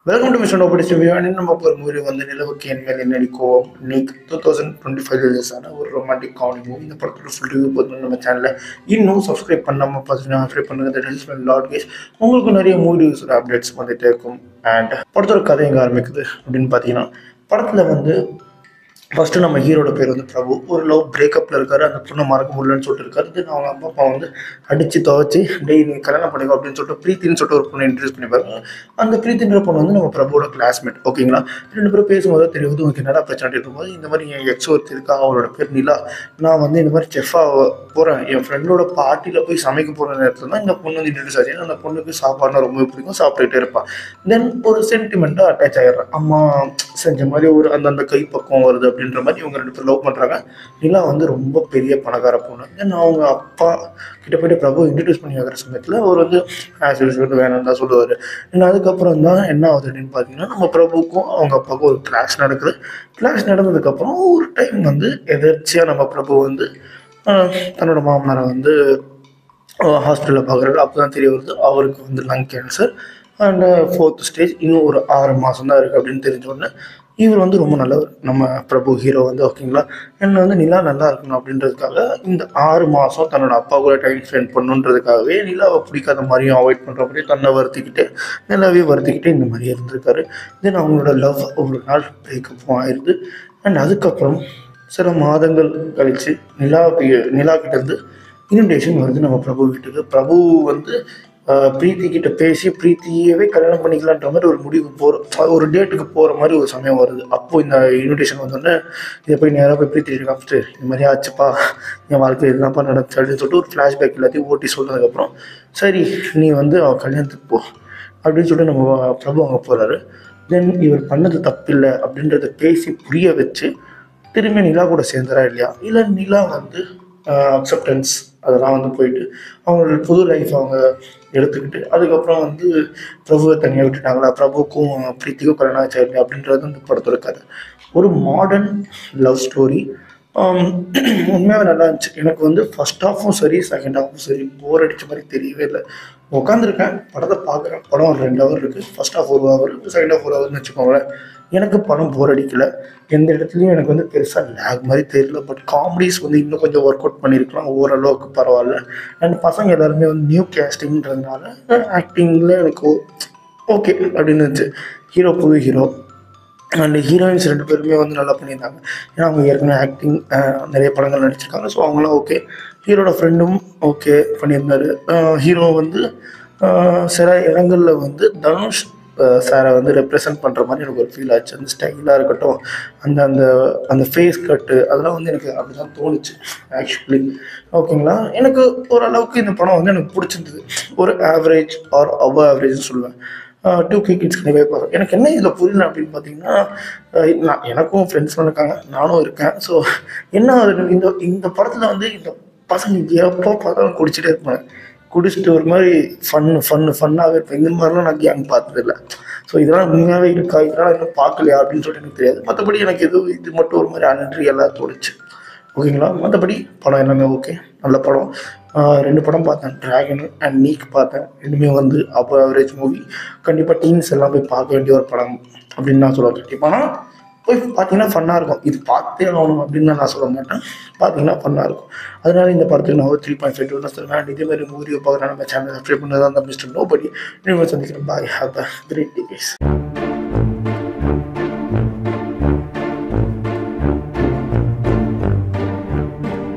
Welcome to mister nobody's review. And நம்ம ஒரு movie வந்து நிலவுக்கு என் மேல் என்னடிக்கோ நீக் 2025 ரிலீஸ் ஆன ஒரு ரொமான்டிக் காமெடி மூவி. இந்த படத்தோட ஃபுல் ரிவ்யூ பார்த்து நம்ம சேனலில் இன்னும் சப்ஸ்கிரைப் பண்ணாமல் பார்த்தீங்கன்னா சப்ஸ்கிரைப் பண்ணுங்க. That helps me lot guys. உங்களுக்கு நிறைய மூவி ரிவ்யூஸோட அப்டேட்ஸ் வந்துட்டே இருக்கும். அண்ட் படத்தோட கதை எங்கே ஆரம்பிக்குது அப்படின்னு பார்த்தீங்கன்னா, படத்தில் வந்து ஃபஸ்ட்டு நம்ம ஹீரோட பேர் வந்து பிரபு. ஒரு லவ் பிரேக்கப்பில் இருக்காரு. அந்த பொண்ணை மறக்க முடியலன்னு சொல்லிட்டு இருக்காரு. தென் அவங்க அம்மா அப்பா வந்து அடித்து துவைச்சி டெய் நீ கல்யாணம் பண்ணிக்கோ அப்படின்னு சொல்லிட்டு ப்ரீத்தின்னு சொல்லிட்டு ஒரு பொண்ணை இன்ட்ரடியூஸ் பண்ணிப்பாரு. அந்த ப்ரீத்தின்ற பொண்ணு வந்து நம்ம பிரபுவோட கிளாஸ்மேட். ஓகேங்களா? ரெண்டு பேரும் பேசும்போது தெரியுது உங்களுக்கு என்னடா பிரச்சனை இருக்கும்போது, இந்த மாதிரி என் எக்ஸ் ஒருத்தர் இருக்கா, அவளோட பேர் நிலா. நான் வந்து இந்த மாதிரி செஃபாக போகிறேன், என் ஃப்ரெண்டோட பார்ட்டியில் போய் சமைக்க போகிற நேரத்தில் தான் இந்த பொண்ணு வந்து இன்ட்ரடியூஸ் ஆச்சு. அந்த பொண்ணுக்கு சாப்பாடுனா ரொம்ப பிடிக்கும், சாப்பிட்டுக்கிட்டே இருப்பான். தென் ஒரு சென்டிமெண்ட்டாக அட்டாச் ஆகிடுறான். அம்மா செஞ்ச மாதிரி ஒரு அந்தந்த கைப்பக்கம் வருது அப்படின்ற மாதிரி இவங்க ரெண்டு பேரும் லவ் பண்ணுறாங்க. நிலா வந்து ரொம்ப பெரிய பணக்கார பொண்ணு. தென் அவங்க அப்பா கிட்ட போய்ட்டு பிரபு இன்ட்ரடியூஸ் பண்ணி வைக்கிற சமயத்தில் அவர் வந்து ஆஸ் யூஸ்வல் வேணும்னு தான் சொல்லுவார். ஏன்னா அதுக்கப்புறம் தான் என்ன ஆகுது அப்படின்னு பார்த்தீங்கன்னா, நம்ம பிரபுக்கும் அவங்க அப்பாவுக்கும் ஒரு கிளாஸ் நடக்குது. கிளாஸ் நடந்ததுக்கப்புறம் ஒரு டைம் வந்து எதர்ச்சியாக நம்ம பிரபு வந்து தன்னோட மாமனாரை வந்து ஹாஸ்பிட்டலில் பார்க்குறாரு. அப்போ தான் தெரிய வருது அவருக்கு வந்து lung cancer and 4th stage. இன்னும் ஒரு 6 மாதம் தான் இருக்குது அப்படின்னு தெரிஞ்சோடனே இவர் வந்து ரொம்ப நல்லவர், நம்ம பிரபு ஹீரோ வந்து. ஓகேங்களா? என்ன வந்து நிலா நல்லா இருக்கணும் அப்படின்றதுக்காக இந்த 6 மாதம் தன்னோட அப்பா கூட டைம் ஸ்பெண்ட் பண்ணுன்றதுக்காகவே நிலாவை பிடிக்காத மாதிரியும் அவாய்ட் பண்ணுற மாதிரியும் தன்னை வருத்திக்கிட்டு நிலாவே வருத்திக்கிட்டு இந்த மாதிரி இருந்திருக்காரு. தென் அவங்களோட லவ் ஒரு நாள் பிரேக்கப்பும் ஆயிடுது. அண்ட் அதுக்கப்புறம் சில மாதங்கள் கழித்து நிலா கிட்டேருந்து இன்விடேஷன் வருது நம்ம பிரபு வீட்டுக்கு. பிரபு வந்து பிரீத்தி கிட்ட பேசி பிரீத்தியவே கல்யாணம் பண்ணிக்கலான்ற மாதிரி ஒரு முடிவு ஒரு டேட்டுக்கு போகிற மாதிரி ஒரு சமயம் வருது. அப்போது இந்த இன்விடேஷன் வந்தோடனே இதை போய் நேராக போய் பிரீத்தி காமிச்சிட்டு இந்த மாதிரி ஆச்சுப்பா, என் வாழ்க்கை இதுதான்ப்பா நடந்துச்சு அப்படின்னு சொல்லிட்டு ஒரு ஃப்ளாஷ்பேக் எல்லாத்தையும் ஓட்டி சொன்னதுக்கப்புறம் சரி நீ வந்து அவள் கல்யாணத்துக்கு போ அப்படின்னு சொல்லிட்டு நம்ம பிரபு அங்கே போகிறாரு. தென் இவர் பண்ணது தப்பில்லை அப்படின்றத பேசி புரிய வச்சு திரும்பி நிலா கூட சேர்ந்துறா இல்லையா, இல்லை நிலா வந்து அக்செப்டன்ஸ் அதெல்லாம் வந்து போயிட்டு அவங்களோட புது லைஃப் அவங்க எடுத்துக்கிட்டு அதுக்கப்புறம் வந்து பிரபுவை தனியாக விட்டுட்டாங்களா, பிரபுக்கும் பிரீத்திக்கும் கல்யாணம் ஆச்சா இல்லையா அப்படின்றது அந்த படத்தோட கதை. ஒரு மாடர்ன் லவ் ஸ்டோரி. உண்மையாகவே நல்லா இருந்துச்சு. எனக்கு வந்து ஃபஸ்ட் ஹாஃபும் சரி செகண்ட் ஹாஃபும் சரி போர் அடித்த மாதிரி தெரியவே இல்லை. உட்காந்துருக்கேன், படத்தை பார்க்குறேன். படம் ஒரு 2 ஹவர் இருக்குது. First half 1 hour, second half 1 ஹவர்னு வச்சுக்கோங்களேன். எனக்கு படம் போர் அடிக்கலை. எந்த இடத்துலையும் எனக்கு வந்து பெருசாக லேக் மாதிரி தெரியல. பட் காமெடிஸ் வந்து இன்னும் கொஞ்சம் ஒர்க் அவுட் பண்ணியிருக்கலாம், ஓரளவுக்கு பரவாயில்ல. அண்ட் பசங்க எல்லாருமே வந்து நியூ கேஸ்டிங்கிறதுனால ஆக்டிங்கில் எனக்கு ஓகே அப்படின்னு இருந்துச்சு. ஹீரோ புது ஹீரோ அண்ட் ஹீரோயின்ஸ் 2 பேருமே வந்து நல்லா பண்ணியிருந்தாங்க. ஏன்னா அவங்க ஏற்கனவே ஆக்டிங் நிறைய படங்கள் நடிச்சிருக்காங்க. ஸோ அவங்களாம் ஓகே. ஹீரோட ஃப்ரெண்டும் ஓகே பண்ணியிருந்தார். ஹீரோ வந்து சில இடங்களில் வந்து தனுஷ் சாரை வந்து ரெப்ரசன்ட் பண்ணுற மாதிரி எனக்கு ஒரு ஃபீல் ஆச்சு. அந்த ஸ்டைலாக இருக்கட்டும், அந்த அந்த அந்த ஃபேஸ் கட்டு அதெல்லாம் வந்து எனக்கு அப்படி தான் தோணுச்சு ஆக்சுவலி. ஓகேங்களா? எனக்கு ஓரளவுக்கு இந்த படம் வந்து எனக்கு பிடிச்சிருந்தது. ஒரு ஆவரேஜ் ஆர் அபவ் ஆவரேஜ்னு சொல்லுவேன். 2K கிட்ஸ் கண்டிப்பாக பார்க்கும். எனக்கு என்ன இதில் புரியல அப்படின்னு பார்த்தீங்கன்னா, எனக்கும் ஃப்ரெண்ட்ஸ்லாம் இருக்காங்க, நானும் இருக்கேன். ஸோ என்ன ஆகுது, இந்த இந்த படத்தில் வந்து இந்த பசங்க எப்போ பார்த்தாலும் குடிச்சிட்டே இருப்பாங்க. குடிச்சிட்டு ஒரு மாதிரி ஃபன்னாகவே இருப்பேன். இந்த மாதிரிலாம் நான் கேங் பார்த்ததில்ல. ஸோ இதெல்லாம் உண்மையாகவே இருக்கா, இதெல்லாம் இன்னும் பார்க்கலையா அப்படின்னு சொல்லிட்டு எனக்கு தெரியாது. மற்றபடி எனக்கு எதுவும் இது மட்டும் ஒரு மாதிரி அன்ரியலாக தோணுச்சு. ஓகேங்களா? மற்றபடி படம் எல்லாமே ஓகே, நல்ல படம். 2 படம் பார்த்தேன், டிராகன் அண்ட் நீக் பார்த்தேன். ரெண்டுமே வந்து அபவ் ஆவரேஜ் மூவி. கண்டிப்பாக டீன்ஸ் எல்லாம் போய் பார்க்க வேண்டிய ஒரு படம் அப்படின்னு நான் சொல்லுவேன். கண்டிப்பாக ஆனால் போய் பார்த்தீங்கன்னா ஃபன்னாக இருக்கும். இது பார்த்தே ஆகணும் அப்படின்னு நான் சொல்ல மாட்டேன். பார்த்தீங்கன்னா ஃபன்னாக இருக்கும். அதனால இந்த படத்துக்கு நான் ஒரு 3.5 தான் சொல்லுவேன். இதேமாதிரி மூவியை பார்க்குறேன் நம்ம சேனல் சப்ஸ்கிரைப் பண்ணதான் அந்த மிஸ்டர் நோபடி. சந்திக்கிறேன். பாய், ஹேவ் அ கிரேட் டே.